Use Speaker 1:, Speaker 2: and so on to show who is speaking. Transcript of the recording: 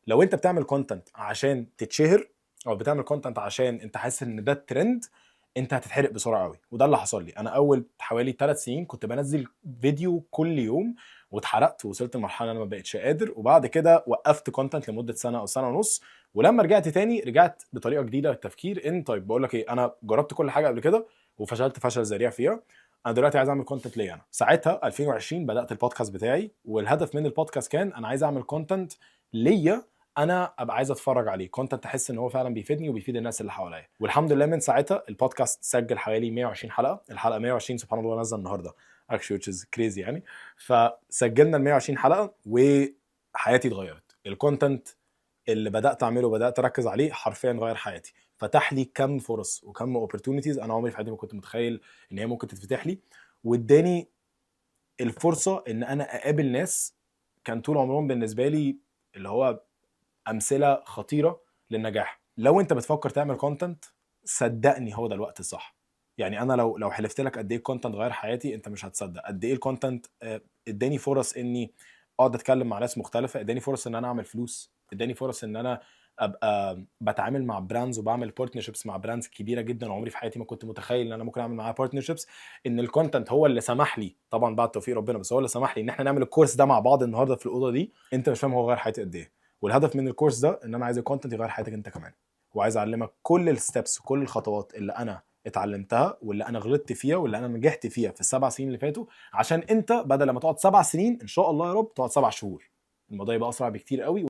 Speaker 1: لو انت بتعمل كونتنت عشان تتشهر او بتعمل كونتنت عشان انت حاسس ان ده الترند، انت هتتحرق بسرعه قوي. وده اللي حصل لي. انا اول حوالي 3 سنين كنت بنزل فيديو كل يوم، واتحرقت ووصلت لمرحله انا ما بقتش قادر، وبعد كده وقفت كونتنت لمده سنه او سنه ونص. ولما رجعت تاني رجعت بطريقه جديده للتفكير، ان طيب بقول لك ايه، انا جربت كل حاجه قبل كده وفشلت فشل ذريع فيها. انا دلوقتي عايز اعمل كونتنت ليا انا. ساعتها 2020 بدات البودكاست بتاعي، والهدف من البودكاست كان انا عايز اعمل كونتنت ليا انا ابقى عايز اتفرج عليه، كونتنت احس ان هو فعلا بيفيدني وبيفيد الناس اللي حواليا. والحمد لله من ساعتها البودكاست سجل حوالي 120 حلقه. الحلقه 120 سبحان الله نزل النهارده actually which is crazy يعني. فسجلنا ال 120 حلقه وحياتي اتغيرت. الكونتنت اللي بدات اعمله وبدات اركز عليه حرفيا غير حياتي، فتح لي كم فرص وكم اوبورتونيتيز انا عمري في حياتي ما كنت متخيل ان هي ممكن تتفتح لي. واداني الفرصه ان انا اقابل ناس كان طول عمرهم بالنسبه لي اللي هو امثله خطيره للنجاح. لو انت بتفكر تعمل كونتنت صدقني هو ده الوقت الصح. يعني انا لو حلفت لك قد ايه الكونتنت غير حياتي انت مش هتصدق قد ايه الكونتنت اداني فرص اني اقعد اتكلم مع ناس مختلفه، اداني فرص ان انا اعمل فلوس، اداني فرص ان انا ابقى بتعامل مع براندز وبعمل بارتنرشيبس مع براندز كبيره جدا عمري في حياتي ما كنت متخيل ان انا ممكن اعمل معاها بارتنرشيبس. ان الكونتنت هو اللي سمح لي، طبعا بعد توفيق ربنا، بس هو اللي سمح لي ان احنا نعمل الكورس ده مع بعض النهارده في الاوضه دي. انت مش فاهم هو غير حياتي قد ايه. والهدف من الكورس ده ان انا عايز الكونتنت يغير حياتك انت كمان، وعايز اعلمك كل الستبس وكل الخطوات اللي انا اتعلمتها واللي انا غلطت فيها واللي انا نجحت فيها في ال7 سنين اللي فاتوا، عشان انت بدل ما تقعد 7 سنين ان شاء الله يا رب تقعد 7 شهور. الموضوع يبقى اسرع بكتير قوي.